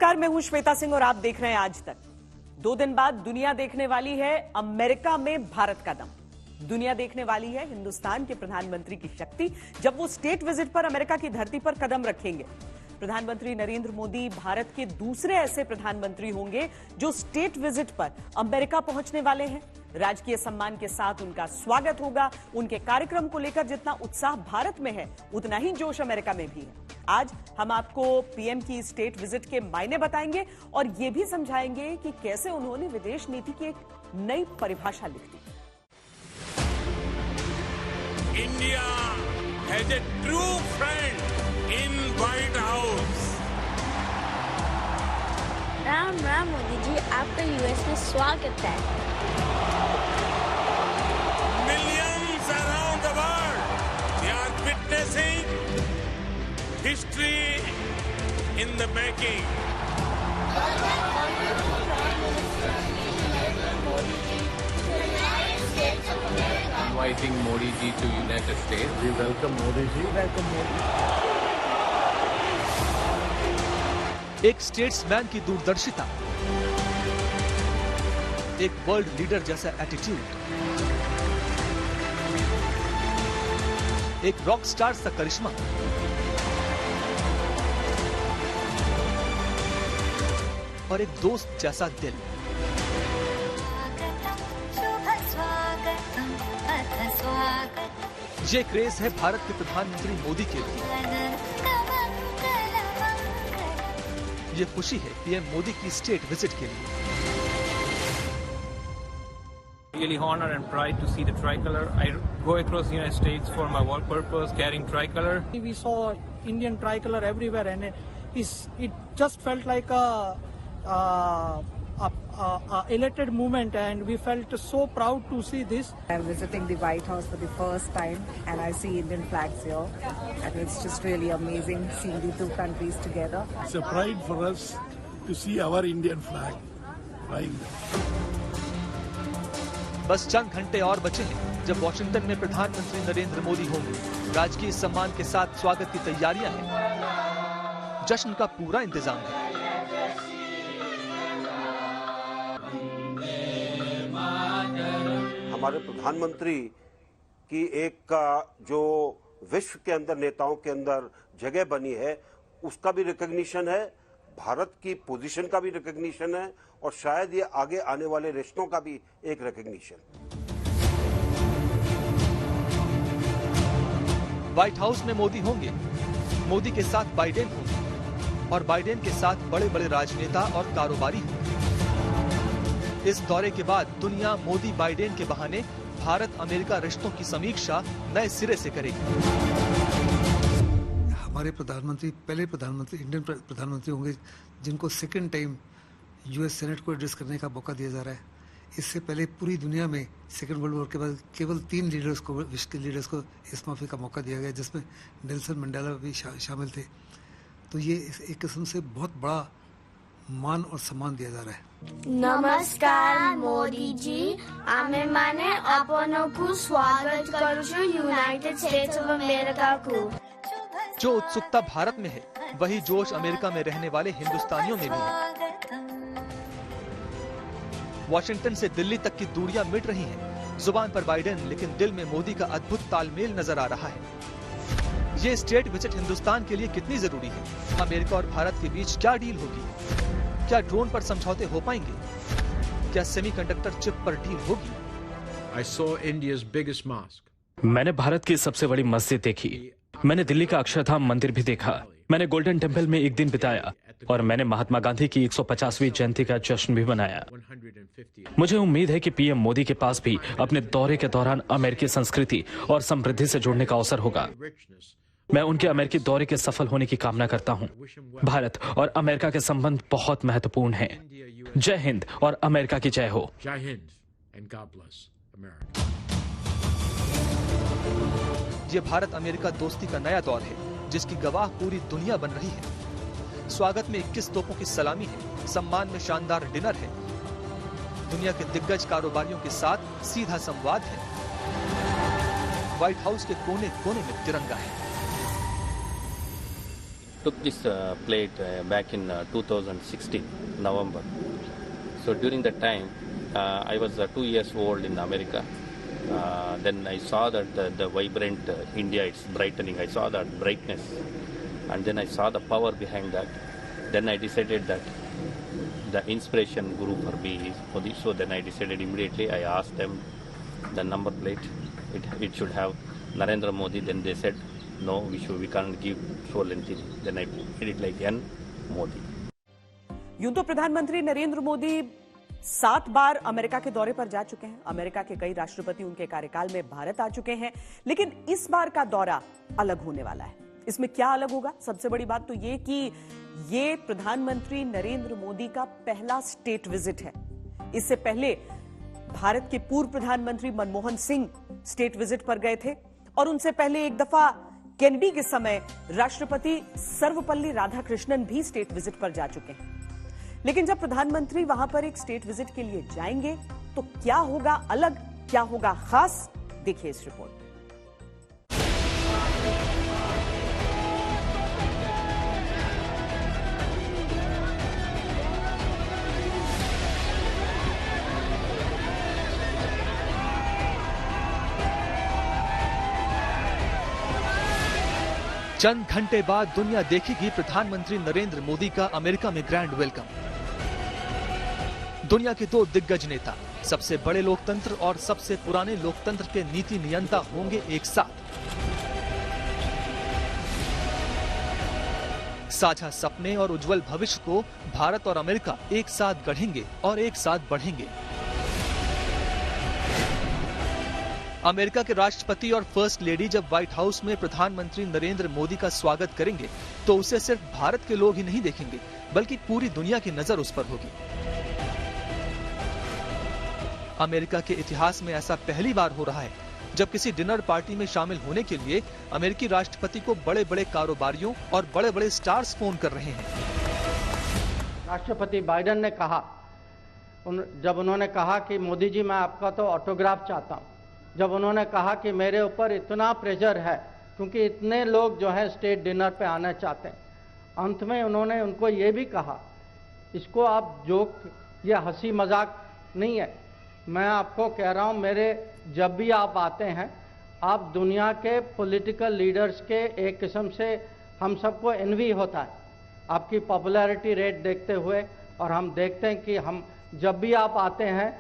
नमस्कार, मैं हूं श्वेता सिंह और आप देख रहे हैं आज तक। 2 दिन बाद दुनिया देखने वाली है अमेरिका में भारत का दम। दुनिया देखने वाली है हिंदुस्तान के प्रधानमंत्री की शक्ति जब वो स्टेट विजिट पर अमेरिका की धरती पर कदम रखेंगे। प्रधानमंत्री नरेंद्र मोदी भारत के दूसरे ऐसे प्रधानमंत्री होंगे जो स्टेट विजिट पर अमेरिका पहुंचने वाले हैं। राजकीय सम्मान के साथ उनका स्वागत होगा। उनके कार्यक्रम को लेकर जितना उत्साह भारत में है उतना ही जोश अमेरिका में भी है। आज हम आपको पीएम की स्टेट विजिट के मायने बताएंगे और ये भी समझाएंगे कि कैसे उन्होंने विदेश नीति की एक नई परिभाषा लिख दी। India has a true friend in White House. Ram Ram Modi ji, आपका यूएस में स्वागत है। Millions around the world, they are witnessing history in the making. Inviting Modi ji to United States. We welcome Modi ji. Welcome Modi. एक statesman की दूरदर्शिता, एक world leader जैसा attitude, एक रॉक स्टार सा करिश्मा, और एक दोस्त जैसा दिल। ये क्रेज है भारत के प्रधानमंत्री मोदी के लिए। ये खुशी है पीएम मोदी की स्टेट विजिट के लिए। Really honor and pride to see the tricolor. I go across the United States for my work purpose, carrying tricolor. We saw Indian tricolor everywhere, and it just felt like a elated moment, and we felt so proud to see this. I'm visiting the White House for the first time, and I see Indian flags here, and it's just really amazing seeing the two countries together. It's a pride for us to see our Indian flag flying there. बस चंद घंटे और बचे हैं जब Washington में प्रधानमंत्री नरेंद्र मोदी होंगे। राजकीय सम्मान के साथ स्वागत की तैयारियां हैं। जश्न का पूरा इंतजाम है। हमारे प्रधानमंत्री की एक जो विश्व के अंदर नेताओं के अंदर जगह बनी है उसका भी रिकॉग्निशन है, भारत की पोजीशन का भी रिकॉग्निशन है और शायद ये आगे आने वाले रिश्तों का भी एक रिकॉग्निशन। व्हाइट हाउस में मोदी होंगे, मोदी के साथ बाइडेन होंगे और बाइडेन के साथ बड़े बड़े राजनेता और कारोबारी होंगे। इस दौरे के बाद दुनिया मोदी बाइडेन के बहाने भारत अमेरिका रिश्तों की समीक्षा नए सिरे से करेगी। हमारे प्रधानमंत्री पहले प्रधानमंत्री इंडियन प्रधानमंत्री होंगे जिनको सेकंड टाइम यूएस सेनेट को एड्रेस करने का मौका दिया जा रहा है। इससे पहले पूरी दुनिया में सेकंड वर्ल्ड वॉर के बाद केवल 3 लीडर्स को, विश्व के लीडर्स को इस मौके का मौका दिया गया, जिसमें नेल्सन मंडेला भी शामिल थे। तो ये एक किस्म से बहुत बड़ा मान और सम्मान दिया जा रहा है। नमस्कार मोदी जी, आमे माने आपनों को स्वागत करूँ यूनाइटेड स्टेट्स ऑफ अमेरिका को। जो उत्सुकता भारत में है वही जोश अमेरिका में रहने वाले हिंदुस्तानियों में भी है। वॉशिंगटन से दिल्ली तक की दूरियां मिट रही हैं। जुबान पर बाइडेन लेकिन दिल में मोदी का अद्भुत तालमेल नजर आ रहा है। ये स्टेट विजिट हिंदुस्तान के लिए कितनी जरूरी है? अमेरिका और भारत के बीच क्या डील होगी? क्या ड्रोन पर समझौते हो पाएंगे? क्या सेमीकंडक्टर चिप पर डील होगी? I saw India's biggest mosque. मैंने भारत की सबसे बड़ी मस्जिद देखी। मैंने दिल्ली का अक्षरधाम मंदिर भी देखा। मैंने गोल्डन टेम्पल में एक दिन बिताया और मैंने महात्मा गांधी की 150वीं जयंती का जश्न भी मनाया। मुझे उम्मीद है कि पीएम मोदी के पास भी अपने दौरे के दौरान अमेरिकी संस्कृति और समृद्धि से जुड़ने का अवसर होगा। मैं उनके अमेरिकी दौरे के सफल होने की कामना करता हूं। भारत और अमेरिका के संबंध बहुत महत्वपूर्ण हैं। जय हिंद और अमेरिका की जय हो। Jai Hind and God bless America. ये भारत अमेरिका दोस्ती का नया दौर है जिसकी गवाह पूरी दुनिया बन रही है। स्वागत में 21 तोपों की सलामी है, सम्मान में शानदार डिनर है, दुनिया के दिग्गज कारोबारियों के साथ सीधा संवाद है। व्हाइट हाउस के कोने कोने में तिरंगा है। took this plate back in 2016, November. So during that time, I was 2 years old in America. Then I saw that the vibrant India, it's brightening. I saw that brightness. And then I saw the power behind that. Then I decided that the inspiration guru for me is Modi. So then I decided immediately, I asked them the number plate, it should have Narendra Modi. Then they said, no, we can't give so lengthy. Then I made it like N Modi. यूं तो प्रधानमंत्री नरेंद्र मोदी 7 बार America के दौरे पर जा चुके हैं। America के कई राष्ट्रपति उनके कार्यकाल में भारत आ चुके हैं, लेकिन इस बार का दौरा अलग होने वाला है। इसमें क्या अलग होगा? सबसे बड़ी बात तो ये कि ये प्रधानमंत्री नरेंद्र मोदी का पहला स्टेट विजिट है। इससे पहले भारत के पूर्व प्रधानमंत्री मनमोहन सिंह स्टेट विजिट पर गए थे और उनसे पहले एक दफा केनेडी के समय राष्ट्रपति सर्वपल्ली राधाकृष्णन भी स्टेट विजिट पर जा चुके हैं। लेकिन जब प्रधानमंत्री वहां पर एक स्टेट विजिट के लिए जाएंगे तो क्या होगा अलग, क्या होगा खास, देखिए इस रिपोर्ट। चंद घंटे बाद दुनिया देखेगी प्रधानमंत्री नरेंद्र मोदी का अमेरिका में ग्रैंड वेलकम। दुनिया के 2 दिग्गज नेता, सबसे बड़े लोकतंत्र और सबसे पुराने लोकतंत्र के नीति नियंता होंगे एक साथ। साझा सपने और उज्जवल भविष्य को भारत और अमेरिका एक साथ गढ़ेंगे और एक साथ बढ़ेंगे। अमेरिका के राष्ट्रपति और फर्स्ट लेडी जब व्हाइट हाउस में प्रधानमंत्री नरेंद्र मोदी का स्वागत करेंगे तो उसे सिर्फ भारत के लोग ही नहीं देखेंगे, बल्कि पूरी दुनिया की नजर उस पर होगी। अमेरिका के इतिहास में ऐसा पहली बार हो रहा है जब किसी डिनर पार्टी में शामिल होने के लिए अमेरिकी राष्ट्रपति को बड़े बड़े कारोबारियों और बड़े बड़े स्टार्स फोन कर रहे हैं। राष्ट्रपति बाइडेन ने कहा, जब उन्होंने कहा कि मोदी जी मैं आपका तो ऑटोग्राफ चाहता हूं, जब उन्होंने कहा कि मेरे ऊपर इतना प्रेशर है क्योंकि इतने लोग जो है स्टेट डिनर पे आना चाहते हैं, अंत में उन्होंने उनको ये भी कहा, इसको आप जोक या हंसी मजाक नहीं है, मैं आपको कह रहा हूं, मेरे जब भी आप आते हैं आप दुनिया के पॉलिटिकल लीडर्स के एक किस्म से हम सबको एनवी होता है आपकी पॉपुलैरिटी रेट देखते हुए, और हम देखते हैं कि हम जब भी आप आते हैं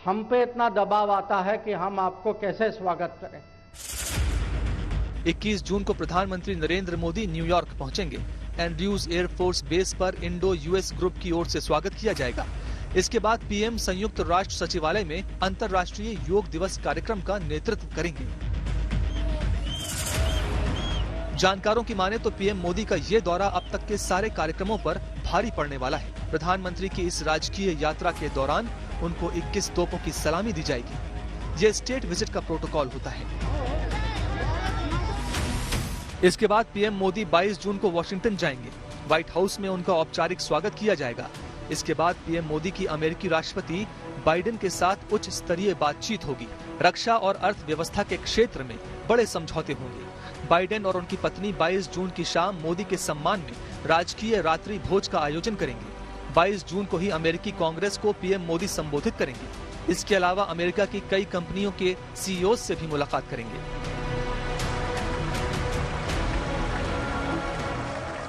हम पे इतना दबाव आता है कि हम आपको कैसे स्वागत करें। 21 जून को प्रधानमंत्री नरेंद्र मोदी न्यूयॉर्क पहुंचेंगे। एंड्रयूज एयरफोर्स बेस पर इंडो यूएस ग्रुप की ओर से स्वागत किया जाएगा। इसके बाद पीएम संयुक्त राष्ट्र सचिवालय में अंतर्राष्ट्रीय योग दिवस कार्यक्रम का नेतृत्व करेंगे। जानकारों की माने तो पीएम मोदी का ये दौरा अब तक के सारे कार्यक्रमों पर भारी पड़ने वाला है। प्रधानमंत्री की इस राजकीय यात्रा के दौरान उनको 21 तोपों की सलामी दी जाएगी। ये स्टेट विजिट का प्रोटोकॉल होता है। इसके बाद पीएम मोदी 22 जून को वॉशिंगटन जाएंगे। व्हाइट हाउस में उनका औपचारिक स्वागत किया जाएगा। इसके बाद पीएम मोदी की अमेरिकी राष्ट्रपति बाइडेन के साथ उच्च स्तरीय बातचीत होगी। रक्षा और अर्थव्यवस्था के क्षेत्र में बड़े समझौते होंगे। बाइडेन और उनकी पत्नी 22 जून की शाम मोदी के सम्मान में राजकीय रात्रि भोज का आयोजन करेंगे। 22 जून को ही अमेरिकी कांग्रेस को पीएम मोदी संबोधित करेंगे। इसके अलावा अमेरिका की कई कंपनियों के सीईओ से भी मुलाकात करेंगे।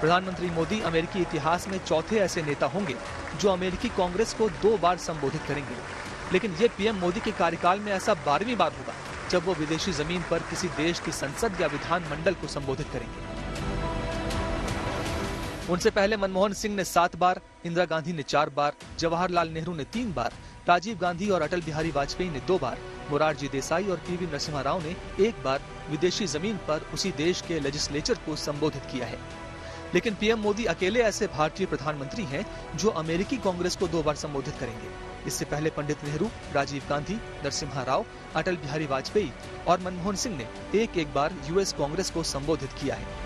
प्रधानमंत्री मोदी अमेरिकी इतिहास में चौथे ऐसे नेता होंगे जो अमेरिकी कांग्रेस को 2 बार संबोधित करेंगे। लेकिन ये पीएम मोदी के कार्यकाल में ऐसा 12वीं बार होगा जब वो विदेशी जमीन पर किसी देश की संसद या विधानमंडल को संबोधित करेंगे। उनसे पहले मनमोहन सिंह ने 7 बार, इंदिरा गांधी ने 4 बार, जवाहरलाल नेहरू ने 3 बार, राजीव गांधी और अटल बिहारी वाजपेयी ने 2 बार, मोरारजी देसाई और पीवी नरसिम्हा राव ने 1 बार विदेशी जमीन पर उसी देश के लेजिस्लेचर को संबोधित किया है। लेकिन पीएम मोदी अकेले ऐसे भारतीय प्रधानमंत्री हैं जो अमेरिकी कांग्रेस को 2 बार संबोधित करेंगे। इससे पहले पंडित नेहरू, राजीव गांधी, नरसिम्हा राव, अटल बिहारी वाजपेयी और मनमोहन सिंह ने एक बार यूएस कांग्रेस को संबोधित किया है।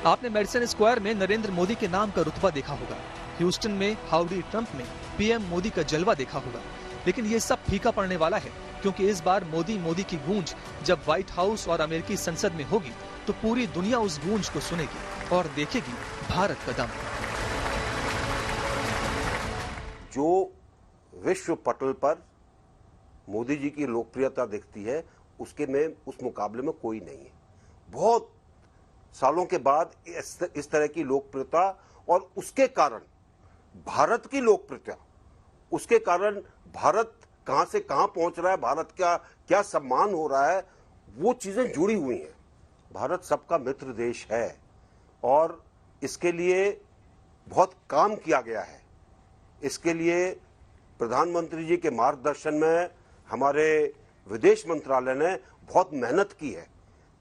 आपने मेडिसन स्क्वायर में नरेंद्र मोदी के नाम का रुतबा देखा होगा। ह्यूस्टन में हाउडी ट्रंप में पीएम मोदी का जलवा देखा होगा। लेकिन ये सब फीका पड़ने वाला है, क्योंकि इस बार मोदी मोदी की गूंज जब व्हाइट हाउस और अमेरिकी संसद में होगी तो पूरी दुनिया उस गूंज को सुनेगी और देखेगी भारत का दम। जो विश्व पटल पर मोदी जी की लोकप्रियता दिखती है, उसके में उस मुकाबले में कोई नहीं है। बहुत सालों के बाद इस तरह की लोकप्रियता, और उसके कारण भारत की लोकप्रियता, उसके कारण भारत कहां से कहां पहुंच रहा है, भारत का क्या सम्मान हो रहा है, वो चीजें जुड़ी हुई हैं। भारत सबका मित्र देश है और इसके लिए बहुत काम किया गया है। इसके लिए प्रधानमंत्री जी के मार्गदर्शन में हमारे विदेश मंत्रालय ने बहुत मेहनत की है,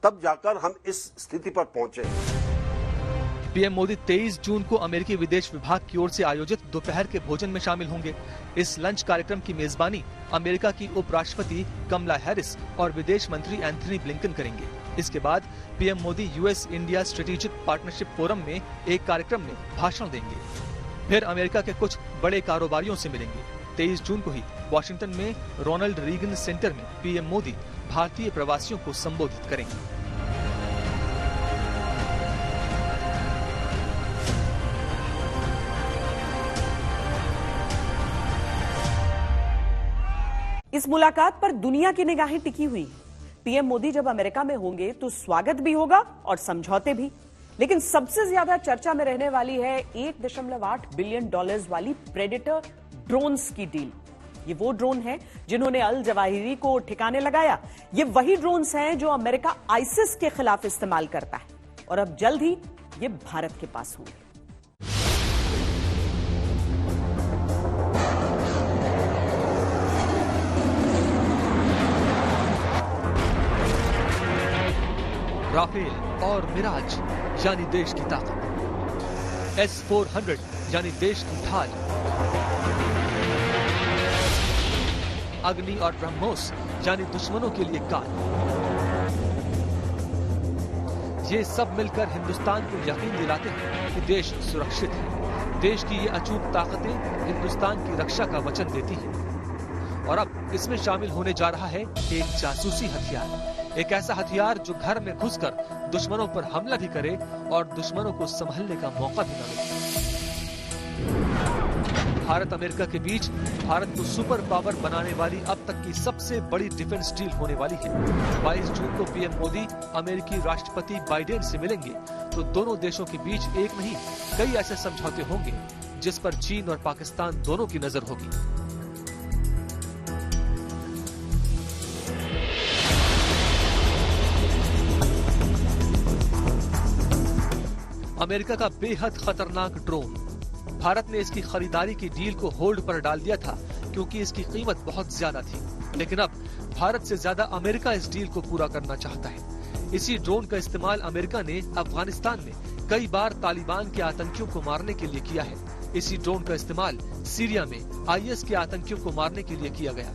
तब जाकर हम इस स्थिति पर पहुंचे। पीएम मोदी 23 जून को अमेरिकी विदेश विभाग की ओर से आयोजित दोपहर के भोजन में शामिल होंगे। इस लंच कार्यक्रम की मेजबानी अमेरिका की उपराष्ट्रपति कमला हैरिस और विदेश मंत्री एंथनी ब्लिंकन करेंगे। इसके बाद PM Modi US India strategic partnership forum में एक कार्यक्रम में भाषण देंगे। फिर अमेरिका के कुछ बड़े कारोबारियों से मिलेंगे। 23 जून को ही वॉशिंगटन में रोनाल्ड रीगन सेंटर में पीएम मोदी भारतीय प्रवासियों को संबोधित करेंगे। इस मुलाकात पर दुनिया की निगाहें टिकी हुई। पीएम मोदी जब अमेरिका में होंगे तो स्वागत भी होगा और समझौते भी। लेकिन सबसे ज्यादा चर्चा में रहने वाली है $1.8 बिलियन वाली प्रेडेटर ड्रोन्स की डील। ये वो ड्रोन है जिन्होंने अल जवाहिरी को ठिकाने लगाया। ये वही ड्रोन्स हैं जो अमेरिका आईसिस के खिलाफ इस्तेमाल करता है और अब जल्द ही ये भारत के पास होंगे। राफेल और मिराज यानी देश की ताकत, S-400 यानी देश की ढाल, अग्नि और ब्रह्मोस यानी दुश्मनों के लिए काल। ये सब मिलकर हिंदुस्तान को यकीन दिलाते हैं कि देश सुरक्षित है। देश की ये अचूक ताकतें हिंदुस्तान की रक्षा का वचन देती हैं। और अब इसमें शामिल होने जा रहा है एक जासूसी हथियार, एक ऐसा हथियार जो घर में घुसकर दुश्मनों पर हमला भी करे और दुश्मनों को संभलने का मौका भी न मिले। भारत अमेरिका के बीच भारत को सुपर पावर बनाने वाली अब तक की सबसे बड़ी डिफेंस डील होने वाली है। 22 जून को पीएम मोदी अमेरिकी राष्ट्रपति बाइडेन से मिलेंगे तो दोनों देशों के बीच एक नहीं कई ऐसे समझौते होंगे जिस पर चीन और पाकिस्तान दोनों की नजर होगी। अमेरिका का बेहद खतरनाक ड्रोन। भारत ने इसकी खरीदारी की डील को होल्ड पर डाल दिया था क्योंकि इसकी कीमत बहुत ज्यादा थी, लेकिन अब भारत से ज्यादा अमेरिका इस डील को पूरा करना चाहता है। इसी ड्रोन का इस्तेमाल अमेरिका ने अफगानिस्तान में कई बार तालिबान के आतंकियों को मारने के लिए किया है। इसी ड्रोन का इस्तेमाल सीरिया में IS के आतंकियों को मारने के लिए किया गया।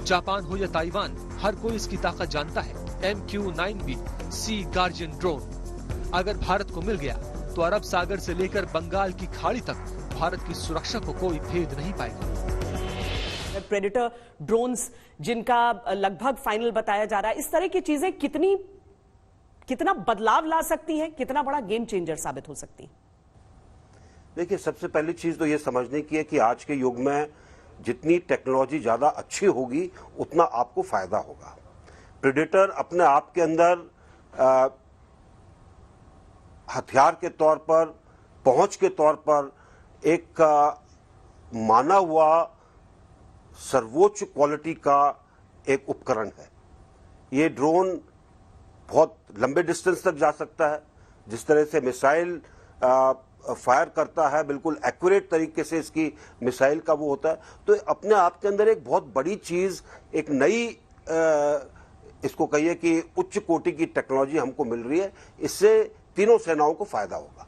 जापान हो या ताइवान, हर कोई इसकी ताकत जानता है। MQ-9B सी गार्जियन ड्रोन अगर भारत को मिल गया तो अरब सागर से लेकर बंगाल की खाड़ी तक भारत की सुरक्षा को कोई भेद नहीं पाएगा। प्रेडेटर ड्रोन्स जिनका लगभग फाइनल बताया जा रहा है, इस तरह की चीजें कितना बदलाव ला सकती हैं, कितना बड़ा गेम चेंजर साबित हो सकती है? देखिए, सबसे पहली चीज तो ये समझने की है कि आज के युग में जितनी टेक्नोलॉजी ज्यादा अच्छी होगी उतना आपको फायदा होगा। प्रेडेटर अपने आप के अंदर हथियार के तौर पर, पहुंच के तौर पर एक माना हुआ सर्वोच्च क्वालिटी का एक उपकरण है। ये ड्रोन बहुत लंबे डिस्टेंस तक जा सकता है। जिस तरह से मिसाइल फायर करता है, बिल्कुल एक्यूरेट तरीके से इसकी मिसाइल का वो होता है, तो अपने आप के अंदर एक बहुत बड़ी चीज, एक नई इसको कहिए कि उच्च कोटि की टेक्नोलॉजी हमको मिल रही है। इससे तीनों सेनाओं को फायदा होगा।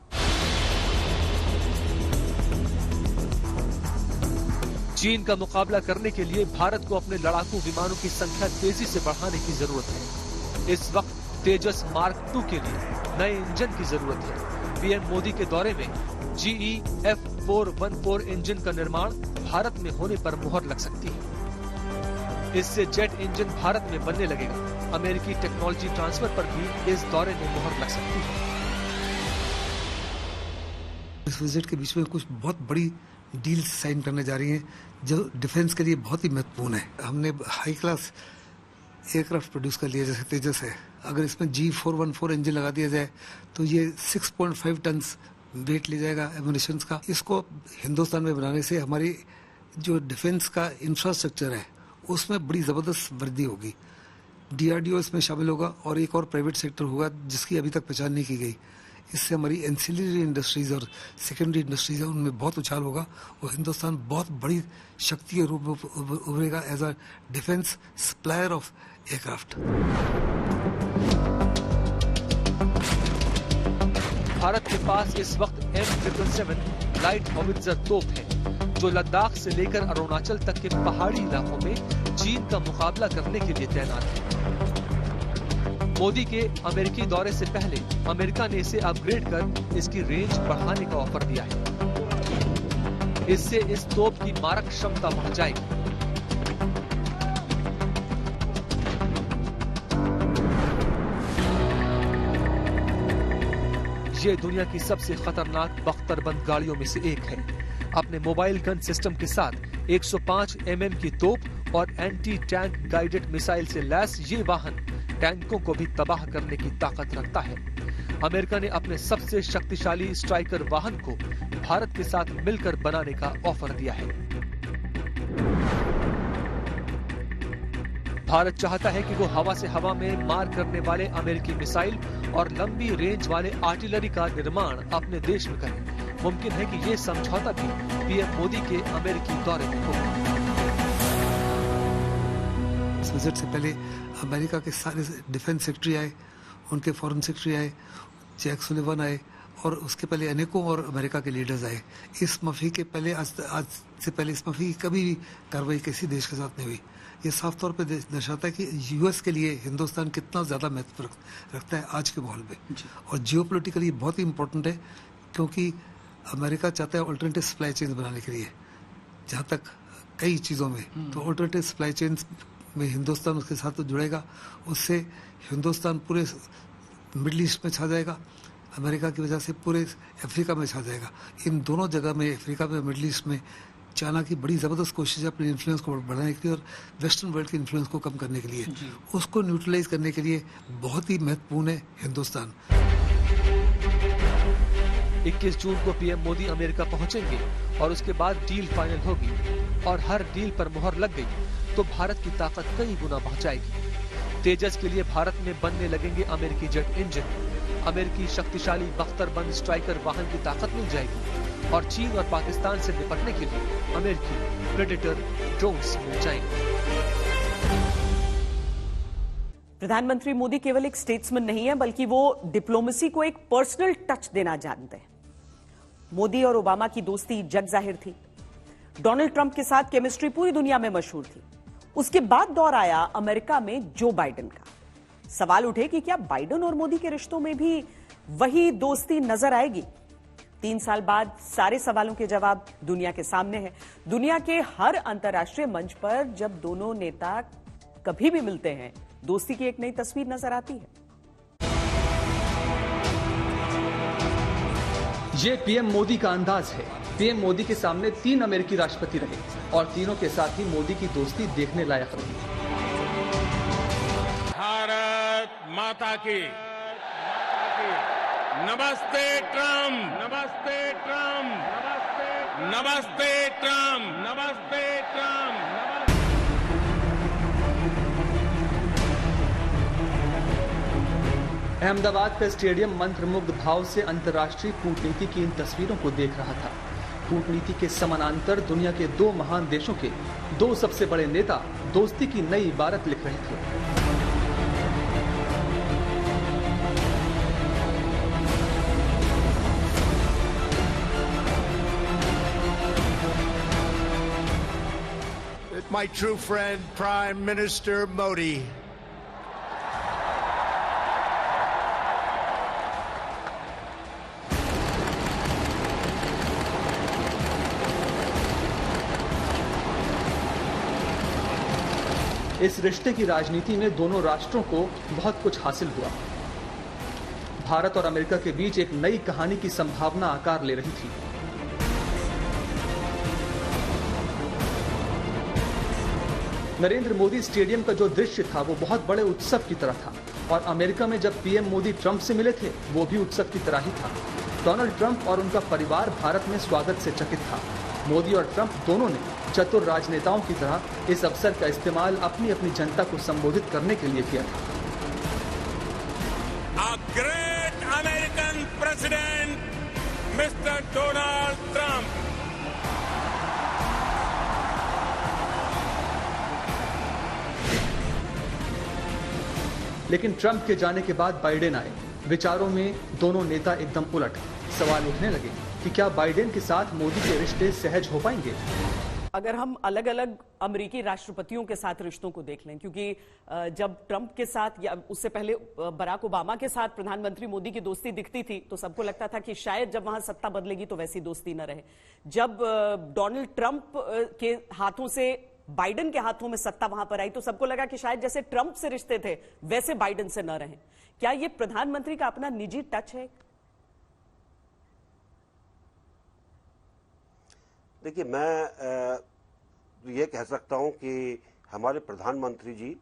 चीन का मुकाबला करने के लिए भारत को अपने लड़ाकू विमानों की संख्या तेजी से बढ़ाने की जरूरत है। इस वक्त तेजस मार्क 2 के लिए नए इंजन की जरूरत है। पीएम मोदी के दौरे में GE F414 इंजन का निर्माण भारत में होने पर मुहर लग सकती है। इससे जेट इंजन भारत में बनने लगेगा। अमेरिकी टेक्नोलॉजी ट्रांसफर पर भी इस दौरे में मुहर लग सकती है। इस विजिट के बीच में कुछ बहुत बड़ी डील्स साइन करने जा रही हैं जो डिफेंस के लिए बहुत ही महत्वपूर्ण है। हमने हाई क्लास एयरक्राफ्ट प्रोड्यूस कर लिया जैसे तेजस है। अगर इसमें G414 इंजन लगा दिया जाए तो ये 6.5 टन वेट ले जाएगा एमुनिशंस का। इसको हिंदुस्तान में बनाने से हमारी जो डिफेंस का इंफ्रास्ट्रक्चर है उसमें बड़ी ज़बरदस्त वृद्धि होगी। DRDO इसमें शामिल होगा और एक और प्राइवेट सेक्टर होगा जिसकी अभी तक पहचान नहीं की गई। इससे हमारी एंसिलरी इंडस्ट्रीज और सेकेंडरी इंडस्ट्रीज है उनमें बहुत उछाल होगा और हिंदुस्तान बहुत बड़ी शक्ति के रूप में उभरेगा as a defence supplier of aircraft. Bharat के पास इस वक्त M777 लाइट हॉवित्जर तोप है जो लद्दाख से लेकर अरुणाचल तक के पहाड़ी इलाकों में चीन का मुकाबला करने के लिए तैनात है। मोदी के अमेरिकी दौरे से पहले अमेरिका ने इसे अपग्रेड कर इसकी रेंज बढ़ाने का ऑफर दिया है। इससे इस तोप की मारक क्षमता बढ़ जाएगी। ये दुनिया की सबसे खतरनाक बख्तरबंद गाड़ियों में से एक है। अपने मोबाइल गन सिस्टम के साथ 105 mm की तोप और एंटी टैंक गाइडेड मिसाइल से लैस ये वाहन टैंकों को भी तबाह करने की ताकत रखता है। अमेरिका ने अपने सबसे शक्तिशाली स्ट्राइकर वाहन को भारत के साथ मिलकर बनाने का ऑफर दिया है। भारत चाहता है कि वो हवा से हवा में मार करने वाले अमेरिकी मिसाइल और लंबी रेंज वाले आर्टिलरी का निर्माण अपने देश में करे। मुमकिन है कि ये समझौता भी पीएम मोदी के अमेरिकी दौरे में हो। इस विजिट से पहले अमेरिका के सारे डिफेंस सेक्रेटरी आए, उनके फॉरेन सेक्रेटरी आए, जैक सुलिवन आए और उसके पहले अनेकों और अमेरिका के लीडर्स आए। इस मफी के पहले आज से पहले इस मफी की कभी भी कार्रवाई किसी देश के साथ नहीं हुई। ये साफ तौर पे दर्शाता है कि यूएस के लिए हिंदुस्तान कितना ज़्यादा महत्व रखता है आज के माहौल में। और जियोपॉलिटिकली बहुत ही इम्पोर्टेंट है क्योंकि अमेरिका चाहता है अल्टरनेटिव सप्लाई चेन बनाने के लिए जहाँ तक कई चीज़ों में। तो अल्टरनेटिव सप्लाई चेन में हिंदुस्तान उसके साथ तो जुड़ेगा, उससे हिंदुस्तान पूरे मिडल ईस्ट में छा जाएगा, अमेरिका की वजह से पूरे अफ्रीका में छा जाएगा। इन दोनों जगह में अफ्रीका में मिडल ईस्ट में चाइना की बड़ी ज़बरदस्त कोशिश है अपने इन्फ्लुएंस को बढ़ाने के लिए और वेस्टर्न वर्ल्ड के इन्फ्लुएंस को कम करने के लिए। उसको न्यूट्रलाइज करने के लिए बहुत ही महत्वपूर्ण है हिंदुस्तान। 21 जून को पीएम मोदी अमेरिका पहुंचेंगे और उसके बाद डील फाइनल होगी और हर डील पर मुहर लग गई तो भारत की ताकत कई गुना बढ़ जाएगी। तेजस के लिए भारत में बनने लगेंगे अमेरिकी जेट इंजन। अमेरिकी शक्तिशाली बख्तरबंद स्ट्राइकर वाहन की ताकत मिल जाएगी और चीन और पाकिस्तान से निपटने के लिए अमेरिकी प्रेडेटर ड्रोन्स मिल जाएंगे। प्रधानमंत्री मोदी केवल एक स्टेट्समैन नहीं है बल्कि वो डिप्लोमेसी को एक पर्सनल टच देना जानते हैं। मोदी और ओबामा की दोस्ती जग जाहिर थी। डोनाल्ड ट्रंप के साथ केमिस्ट्री पूरी दुनिया में मशहूर थी। उसके बाद दौर आया अमेरिका में जो बाइडेन का। सवाल उठे कि क्या बाइडेन और मोदी के रिश्तों में भी वही दोस्ती नजर आएगी? 3 साल बाद सारे सवालों के जवाब दुनिया के सामने हैं। दुनिया के हर अंतर्राष्ट्रीय मंच पर जब दोनों नेता कभी भी मिलते हैं दोस्ती की एक नई तस्वीर नजर आती है। ये पीएम मोदी का अंदाज है। पीएम मोदी के सामने 3 अमेरिकी राष्ट्रपति रहे और तीनों के साथ ही मोदी की दोस्ती देखने लायक रही। भारत माता की नमस्ते ट्रम्प, नमस्ते ट्रम्प, नमस्ते ट्रम्प, नमस्ते ट्रम्प। अहमदाबाद का स्टेडियम मंत्रमुग्ध भाव से अंतर्राष्ट्रीय कूटनीति की इन तस्वीरों को देख रहा था। कूटनीति के समानांतर दुनिया के 2 महान देशों के 2 सबसे बड़े नेता दोस्ती की नई इबारत लिख रहे थे। My true friend, Prime Minister Modi. इस रिश्ते की राजनीति में दोनों राष्ट्रों को बहुत कुछ हासिल हुआ। भारत और अमेरिका के बीच एक नई कहानी की संभावना आकार ले रही थी। नरेंद्र मोदी स्टेडियम का जो दृश्य था वो बहुत बड़े उत्सव की तरह था, और अमेरिका में जब पीएम मोदी ट्रंप से मिले थे वो भी उत्सव की तरह ही था। डोनाल्ड ट्रंप और उनका परिवार भारत में स्वागत से चकित था। मोदी और ट्रंप दोनों ने चतुर राजनेताओं की तरह इस अवसर का इस्तेमाल अपनी अपनी जनता को संबोधित करने के लिए किया था। A great American president, Mr. Donald Trump. लेकिन ट्रंप के जाने के बाद बाइडेन आए। विचारों में दोनों नेता एकदम उलट। सवाल उठने लगे कि क्या बाइडेन के साथ मोदी के रिश्ते सहज हो पाएंगे। अगर हम अलग अलग अमेरिकी राष्ट्रपतियों के साथ रिश्तों को देख लें, क्योंकि जब ट्रंप के साथ या उससे पहले बराक ओबामा के साथ प्रधानमंत्री मोदी की दोस्ती दिखती थी तो सबको लगता था कि शायद जब वहां सत्ता बदलेगी तो वैसी दोस्ती न रहे। जब डोनाल्ड ट्रंप के हाथों से बाइडेन के हाथों में सत्ता वहां पर आई तो सबको लगा कि शायद जैसे ट्रंप से रिश्ते थे वैसे बाइडेन से न रहे। क्या ये प्रधानमंत्री का अपना निजी टच है? देखिए, मैं ये कह सकता हूं कि हमारे प्रधानमंत्री जी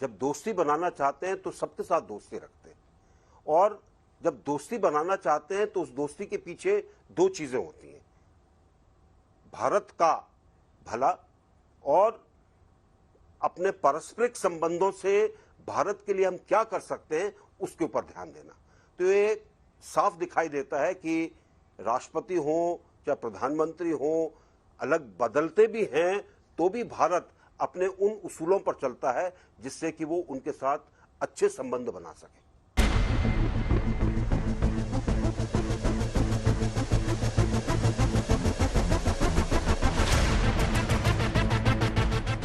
जब दोस्ती बनाना चाहते हैं तो सबके साथ दोस्ती रखते हैं, और जब दोस्ती बनाना चाहते हैं तो उस दोस्ती के पीछे दो चीजें होती हैं, भारत का भला और अपने पारस्परिक संबंधों से भारत के लिए हम क्या कर सकते हैं उसके ऊपर ध्यान देना। तो ये साफ दिखाई देता है कि राष्ट्रपति हो या प्रधानमंत्री हो, अलग बदलते भी हैं तो भी भारत अपने उन उसूलों पर चलता है जिससे कि वो उनके साथ अच्छे संबंध बना सके।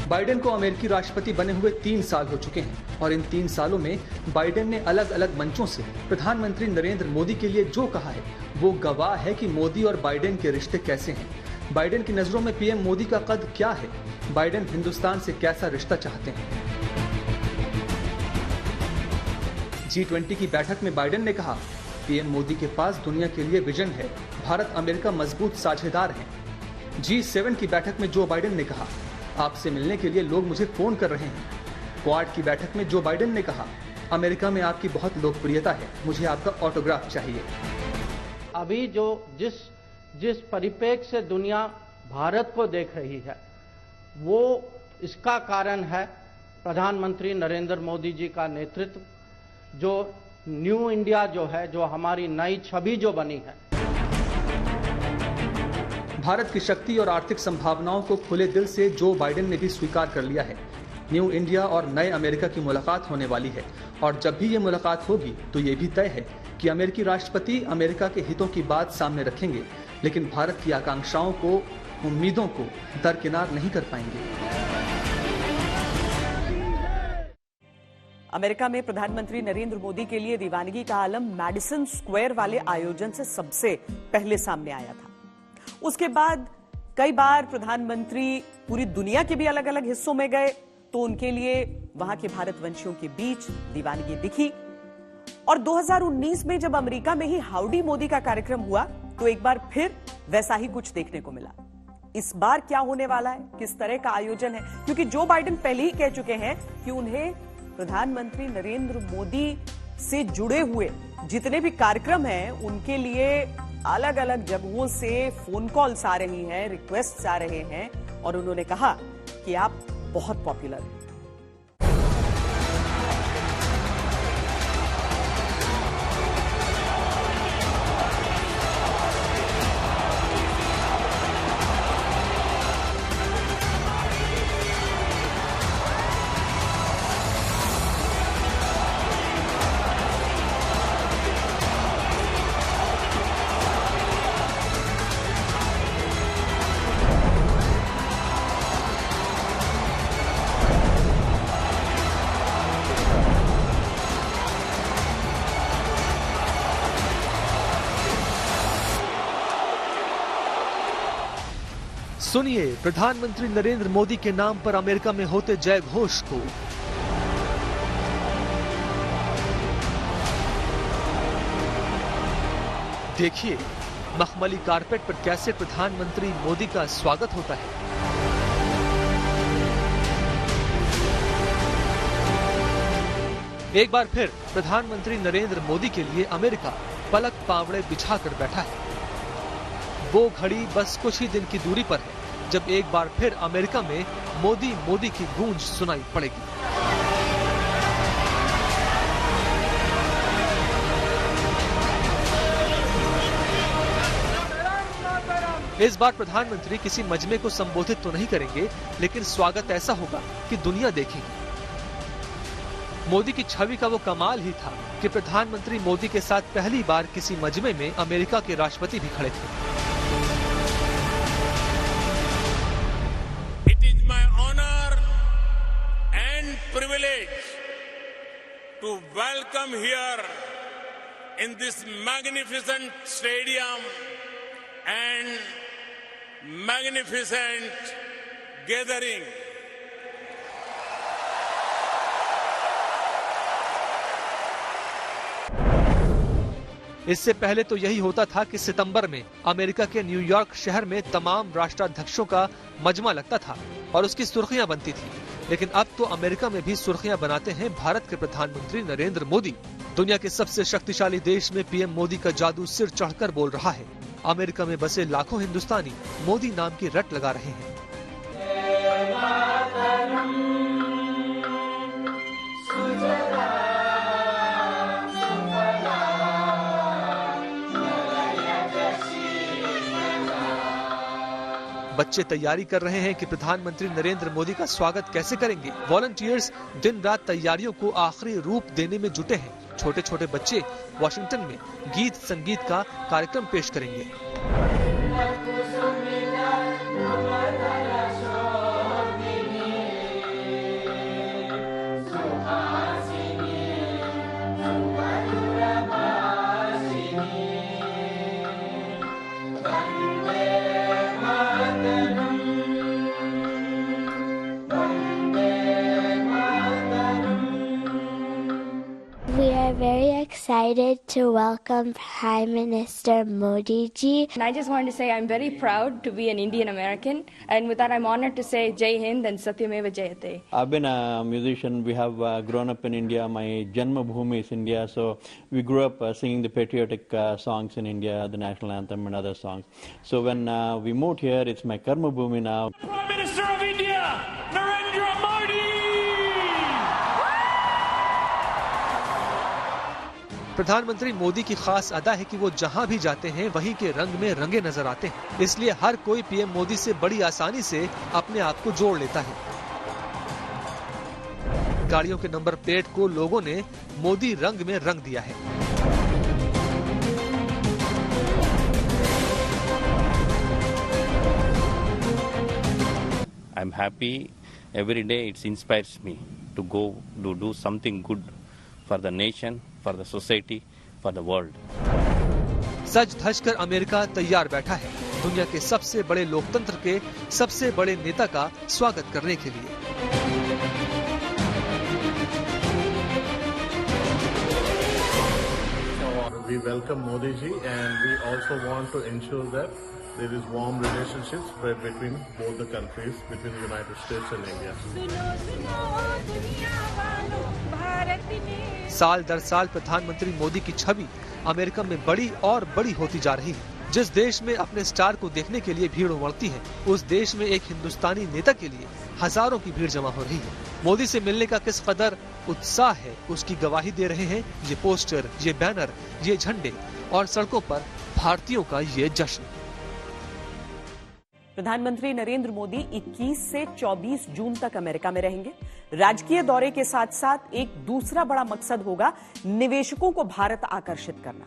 बाइडेन को अमेरिकी राष्ट्रपति बने हुए 3 साल हो चुके हैं, और इन 3 सालों में बाइडेन ने अलग अलग मंचों से प्रधानमंत्री नरेंद्र मोदी के लिए जो कहा है वो गवाह है कि मोदी और बाइडेन के रिश्ते कैसे हैं। बाइडेन की नजरों में पीएम मोदी का कद क्या है, बाइडेन हिंदुस्तान से कैसा रिश्ता चाहते हैं। G20 की बैठक में बाइडेन ने कहा, पीएम मोदी के पास दुनिया के लिए विजन है, भारत अमेरिका मजबूत साझेदार हैं। G7 की बैठक में जो बाइडेन ने कहा, आपसे मिलने के लिए लोग मुझे फोन कर रहे हैं। क्वाड की बैठक में जो बाइडेन ने कहा, अमेरिका में आपकी बहुत लोकप्रियता है, मुझे आपका ऑटोग्राफ चाहिए। अभी जो जिस परिप्रेक्ष्य से दुनिया भारत को देख रही है वो इसका कारण है प्रधानमंत्री नरेंद्र मोदी जी का नेतृत्व, जो न्यू इंडिया जो है, जो हमारी नई छवि जो बनी है। भारत की शक्ति और आर्थिक संभावनाओं को खुले दिल से जो बाइडेन ने भी स्वीकार कर लिया है। न्यू इंडिया और नए अमेरिका की मुलाकात होने वाली है, और जब भी ये मुलाकात होगी तो ये भी तय है कि अमेरिकी राष्ट्रपति अमेरिका के हितों की बात सामने रखेंगे, लेकिन भारत की आकांक्षाओं को, उम्मीदों को दरकिनार नहीं कर पाएंगे। अमेरिका में प्रधानमंत्री नरेंद्र मोदी के लिए दीवानगी का आलम मैडिसन स्क्वायर वाले आयोजन से सबसे पहले सामने आया था। उसके बाद कई बार प्रधानमंत्री पूरी दुनिया के भी अलग अलग हिस्सों में गए तो उनके लिए वहां के भारतवंशियों के बीच दीवानगी दिखी। और 2019 में जब अमेरिका में ही हाउडी मोदी का कार्यक्रम हुआ तो एक बार फिर वैसा ही कुछ देखने को मिला। इस बार क्या होने वाला है, किस तरह का आयोजन है, क्योंकि जो बाइडेन पहले ही कह चुके हैं कि उन्हें प्रधानमंत्री नरेंद्र मोदी से जुड़े हुए जितने भी कार्यक्रम हैं उनके लिए अलग अलग जगहों से फोन कॉल्स आ रही हैं, रिक्वेस्ट्स आ रहे हैं, और उन्होंने कहा कि आप बहुत पॉपुलर हैं। सुनिए प्रधानमंत्री नरेंद्र मोदी के नाम पर अमेरिका में होते जय घोष को। देखिए मखमली कारपेट पर कैसे प्रधानमंत्री मोदी का स्वागत होता है। एक बार फिर प्रधानमंत्री नरेंद्र मोदी के लिए अमेरिका पलक पावड़े बिछाकर बैठा है। वो घड़ी बस कुछ ही दिन की दूरी पर है जब एक बार फिर अमेरिका में मोदी मोदी की गूंज सुनाई पड़ेगी। इस बार प्रधानमंत्री किसी मजमे को संबोधित तो नहीं करेंगे, लेकिन स्वागत ऐसा होगा कि दुनिया देखेगी। मोदी की छवि का वो कमाल ही था कि प्रधानमंत्री मोदी के साथ पहली बार किसी मजमे में अमेरिका के राष्ट्रपति भी खड़े थे। It is my honor and privilege to welcome here in this magnificent stadium and magnificent gathering इससे पहले तो यही होता था कि सितंबर में अमेरिका के न्यूयॉर्क शहर में तमाम राष्ट्राध्यक्षों का मजमा लगता था और उसकी सुर्खियां बनती थी। लेकिन अब तो अमेरिका में भी सुर्खियां बनाते हैं भारत के प्रधानमंत्री नरेंद्र मोदी। दुनिया के सबसे शक्तिशाली देश में पीएम मोदी का जादू सिर चढ़कर बोल रहा है। अमेरिका में बसे लाखों हिंदुस्तानी मोदी नाम की रट लगा रहे हैं। बच्चे तैयारी कर रहे हैं कि प्रधानमंत्री नरेंद्र मोदी का स्वागत कैसे करेंगे। वॉलंटियर्स दिन रात तैयारियों को आखिरी रूप देने में जुटे हैं। छोटे छोटे बच्चे वॉशिंगटन में गीत संगीत का कार्यक्रम पेश करेंगे। We are very excited to welcome Prime Minister Modi ji. And I just wanted to say I'm very proud to be an Indian American, and with that I'm honored to say Jai Hind and Satyameva Jayate. I've been a musician. We have grown up in India. My Janma Bhoomi is India, so we grew up singing the patriotic songs in India, the national anthem and other songs. So when we moved here, it's my Karma Bhoomi now. Prime Minister of India, Narendra Modi. प्रधानमंत्री मोदी की खास अदा है कि वो जहां भी जाते हैं वहीं के रंग में रंगे नजर आते हैं। इसलिए हर कोई पीएम मोदी से बड़ी आसानी से अपने आप को जोड़ लेता है। गाड़ियों के नंबर प्लेट को लोगों ने मोदी रंग में रंग दिया है। I'm happy every day. It inspires me to go to do something good for the nation, for the society, for the world. सज धज कर अमेरिका तैयार बैठा है दुनिया के सबसे बड़े लोकतंत्र के सबसे बड़े नेता का स्वागत करने के लिए। We welcome Modi ji, and we also want to ensure that there is warm relationships spread between both the countries, between the United States and India. साल दर साल प्रधानमंत्री मोदी की छवि अमेरिका में बड़ी और बड़ी होती जा रही है। जिस देश में अपने स्टार को देखने के लिए भीड़ उमड़ती है, उस देश में एक हिंदुस्तानी नेता के लिए हजारों की भीड़ जमा हो रही है। मोदी से मिलने का किस कदर उत्साह है, उसकी गवाही दे रहे हैं ये पोस्टर, ये बैनर, ये झंडे और सड़कों पर भारतीयों का ये जश्न। प्रधानमंत्री नरेंद्र मोदी 21 से 24 जून तक अमेरिका में रहेंगे। राजकीय दौरे के साथ साथ एक दूसरा बड़ा मकसद होगा निवेशकों को भारत आकर्षित करना।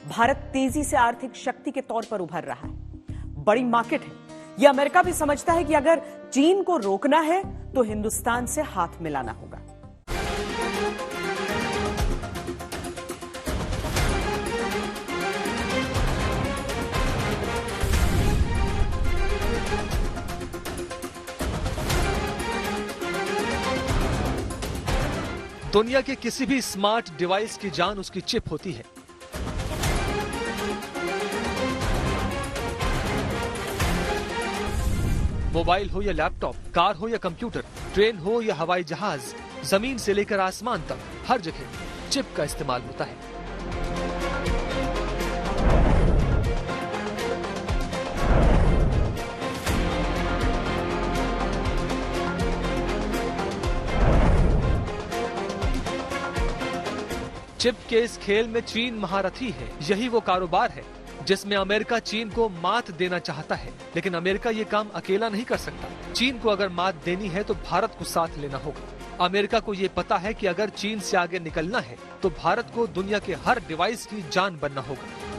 भारत तेजी से आर्थिक शक्ति के तौर पर उभर रहा है, बड़ी मार्केट है। यह अमेरिका भी समझता है कि अगर चीन को रोकना है तो हिंदुस्तान से हाथ मिलाना होगा। दुनिया के किसी भी स्मार्ट डिवाइस की जान उसकी चिप होती है। मोबाइल हो या लैपटॉप, कार हो या कंप्यूटर, ट्रेन हो या हवाई जहाज, जमीन से लेकर आसमान तक हर जगह चिप का इस्तेमाल होता है। चिप के इस खेल में चीन महारथी है। यही वो कारोबार है जिसमें अमेरिका चीन को मात देना चाहता है, लेकिन अमेरिका ये काम अकेला नहीं कर सकता। चीन को अगर मात देनी है तो भारत को साथ लेना होगा। अमेरिका को ये पता है कि अगर चीन से आगे निकलना है तो भारत को दुनिया के हर डिवाइस की जान बनना होगा।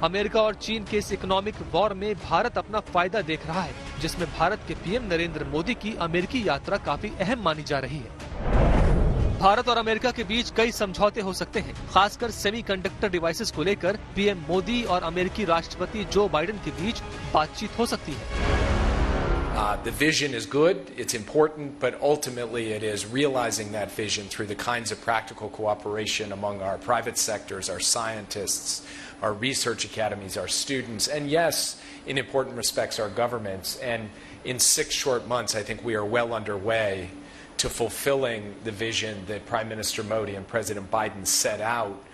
अमेरिका और चीन के इस इकोनॉमिक वॉर में भारत अपना फायदा देख रहा है, जिसमें भारत के पीएम नरेंद्र मोदी की अमेरिकी यात्रा काफी अहम मानी जा रही है। भारत और अमेरिका के बीच कई समझौते हो सकते हैं, खासकर सेमीकंडक्टर डिवाइसेस को लेकर पीएम मोदी और अमेरिकी राष्ट्रपति जो बाइडेन के बीच बातचीत हो सकती है। The vision is good, it's important, but ultimately it is realizing that vision through the kinds of practical cooperation among our private sectors, our scientists, our research academies, our students, and yes, in important respects, our governments. And in 6 short months, I think we are well underway to fulfilling the vision that Prime Minister Modi and President Biden set out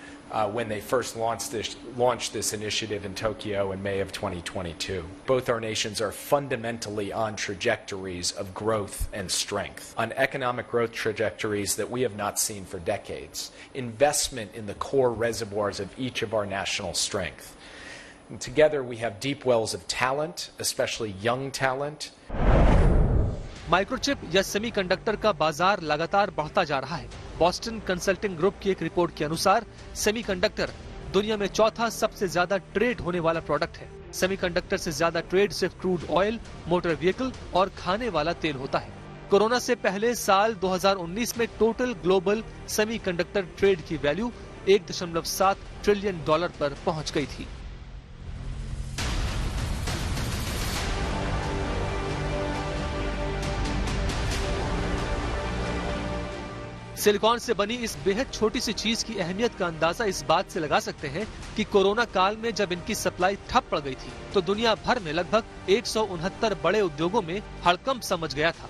when they first launched this initiative in Tokyo in May of 2022. Both our nations are fundamentally on trajectories of growth and strength, on economic growth trajectories that we have not seen for decades, investment in the core reservoirs of each of our national strength. And together we have deep wells of talent, especially young talent. Microchip या semiconductor का बाजार लगातार बढ़ता जा रहा है। Boston consulting group की एक रिपोर्ट के अनुसार सेमीकंडक्टर दुनिया में चौथा सबसे ज्यादा ट्रेड होने वाला प्रोडक्ट है। सेमीकंडक्टर से ज्यादा ट्रेड सिर्फ क्रूड ऑयल, मोटर व्हीकल और खाने वाला तेल होता है। कोरोना से पहले साल 2019 में टोटल ग्लोबल सेमीकंडक्टर ट्रेड की वैल्यू $1.7 ट्रिलियन पर पहुंच गई थी। सिलिकॉन से बनी इस बेहद छोटी सी चीज की अहमियत का अंदाजा इस बात से लगा सकते हैं कि कोरोना काल में जब इनकी सप्लाई ठप पड़ गई थी तो दुनिया भर में लगभग 169 बड़े उद्योगों में हड़कंप समझ गया था।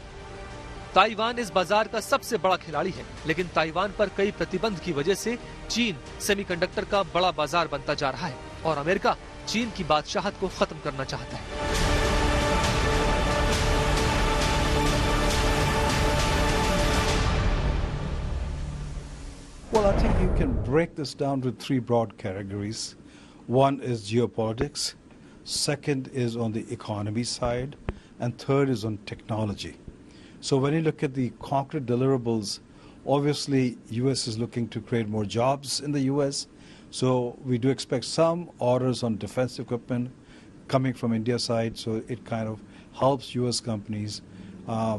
ताइवान इस बाजार का सबसे बड़ा खिलाड़ी है, लेकिन ताइवान पर कई प्रतिबंध की वजह से चीन सेमीकंडक्टर का बड़ा बाजार बनता जा रहा है और अमेरिका चीन की बादशाहत को खत्म करना चाहता है। Well, I think you can break this down to 3 broad categories. One is geopolitics, second is on the economy side, and third is on technology. So when you look at the concrete deliverables, obviously US is looking to create more jobs in the US. So we do expect some orders on defense equipment coming from India's side, so it kind of helps US companies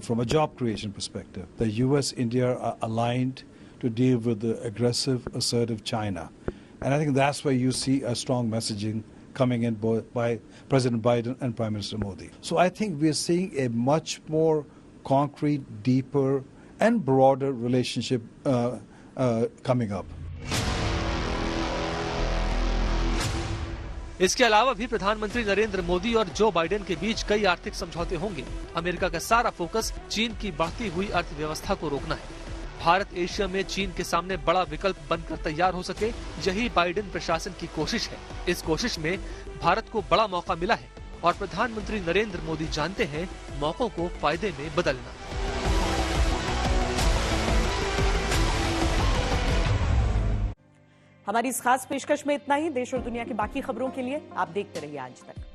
from a job creation perspective. The US-India are aligned to deal with the aggressive, assertive China. And I think that's where you see a strong messaging coming in both by President Biden and Prime Minister Modi. So I think we're seeing a much more concrete, deeper and broader relationship coming up. इसके अलावा भी प्रधानमंत्री नरेंद्र मोदी और Joe Biden के बीच कई आर्थिक समझौते होंगे। अमेरिका का सारा फोकस चीन की बढ़ती हुई अर्थव्यवस्था को रोकना है। भारत एशिया में चीन के सामने बड़ा विकल्प बनकर तैयार हो सके, यही बाइडेन प्रशासन की कोशिश है। इस कोशिश में भारत को बड़ा मौका मिला है और प्रधानमंत्री नरेंद्र मोदी जानते हैं मौकों को फायदे में बदलना। हमारी इस खास पेशकश में इतना ही। देश और दुनिया की बाकी खबरों के लिए आप देखते रहिए आज तक।